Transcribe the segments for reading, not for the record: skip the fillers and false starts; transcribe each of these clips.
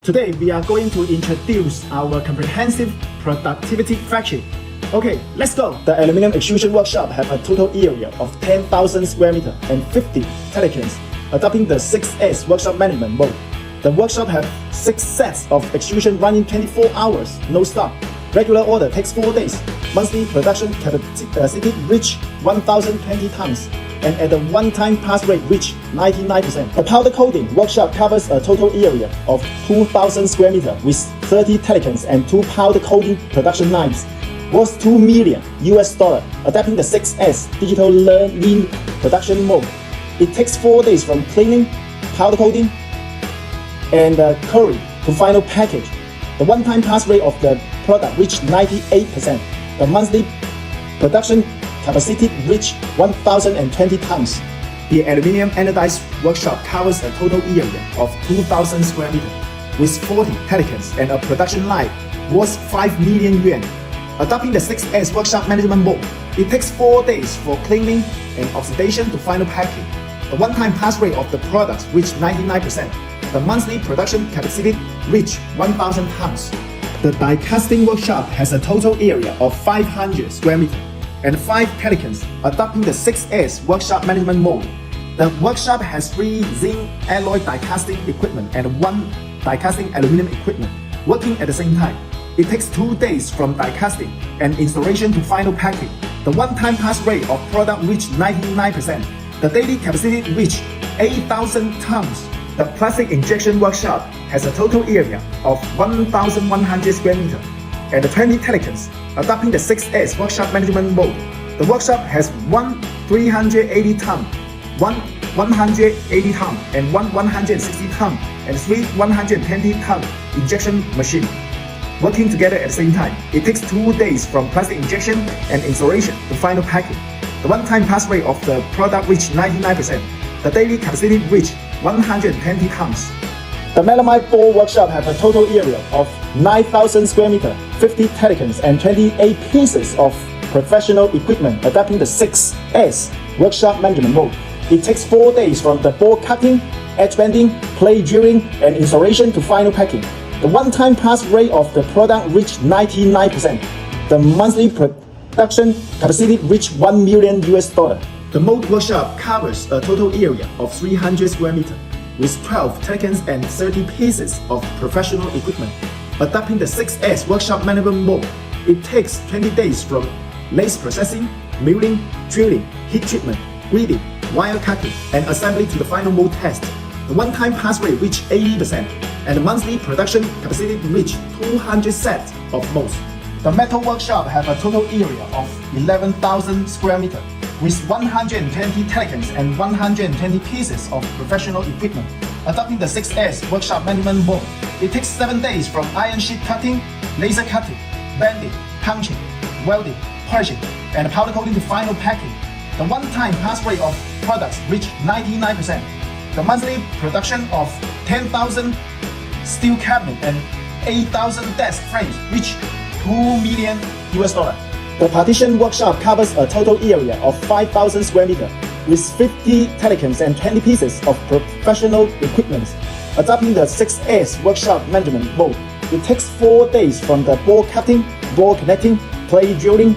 Today we are going to introduce our comprehensive productivity factory. Okay, let's go. The aluminum extrusion workshop have a total area of 10,000 square meter and 50 telecans, adopting the 6S workshop management mode. The workshop have 6 sets of extrusion running 24 hours, no stop. Regular order takes 4 days. Monthly production capacity reach 1,020 tons, and at the one-time pass rate reach 99%. The powder coating workshop covers a total area of 2,000 square meter with 30 telecans and 2 powder coating production lines, worth $2 million, adapting the 6S digital lean production mode. It takes 4 days from cleaning, powder coating, and curry to final package. The one-time pass rate of the product reached 98%. The monthly production capacity reached 1,020 tons. The aluminum anodized workshop covers a total area of 2,000 square meters with 40 telecans and a production line worth 5 million yuan. Adopting the 6S workshop management mode, it takes 4 days for cleaning and oxidation to final packing. The one-time pass rate of the products reached 99%. The monthly production capacity reached 1,000 tons. The die casting workshop has a total area of 500 square meters and 5 telecans, adopting the 6S workshop management mode. The workshop has 3 zinc alloy die casting equipment and 1 die casting aluminum equipment working at the same time. It takes 2 days from die casting and installation to final packing. The one-time pass rate of product reached 99%. The daily capacity reached 8,000 tons. The plastic injection workshop has a total area of 1,100 square meters and 20 telecans, adopting the 6S workshop management mode. The workshop has 1 380 ton, 1 180 ton, and 1 160 ton, and 3 120 ton injection machine working together at the same time. It takes 2 days from plastic injection and installation to final packing. The one-time pass rate of the product reached 99%. The daily capacity reached 120 tons. The melamine ball workshop has a total area of 9,000 square meters, 50 telecans, and 28 pieces of professional equipment, adapting the 6S workshop management mode. It takes 4 days from the ball cutting, edge bending, plate drilling, and installation to final packing. The one-time pass rate of the product reached 99%. The monthly production capacity reached $1 million. The mold workshop covers a total area of 300 square meters with 12 telecans and 30 pieces of professional equipment. Adopting the 6S workshop management mode, it takes 20 days from lace processing, milling, drilling, heat treatment, grading, wire cutting, and assembly to the final mold test. The one-time pass rate reached 80%, and the monthly production capacity reached 200 sets of molds. The metal workshop have a total area of 11,000 square meters with 120 telecans and 120 pieces of professional equipment. Adopting the 6S workshop management mode, it takes 7 days from iron sheet cutting, laser cutting, bending, punching, welding, polishing, and powder coating to final packing. The one-time pass rate of products reached 99%. The monthly production of 10,000 steel cabinets and 8,000 desk frames reached $2 million. The partition workshop covers a total area of 5,000 square meters with 50 telecans and 20 pieces of professional equipment. Adopting the 6S workshop management mode, it takes 4 days from the ball cutting, ball connecting, plate drilling,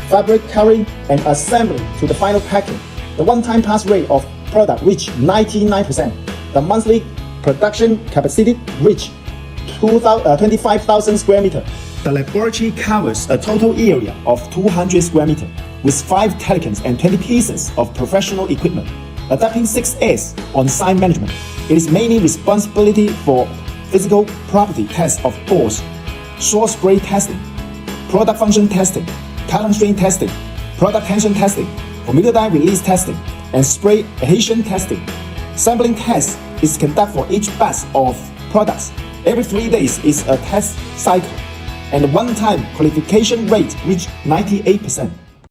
fabric covering, and assembly to the final packing. The one-time pass rate of product reached 99%. The monthly production capacity reached 25,000 square meters. The laboratory covers a total area of 200 square meters with 5 telecans and 20 pieces of professional equipment. Adopting 6S on-site management, it is mainly responsibility for physical property tests of balls, short spray testing, product function testing, carton strain testing, product tension testing, formula die release testing, and spray adhesion testing. Sampling test is conducted for each batch of products. Every 3 days is a test cycle, and the one-time qualification rate reached 98%.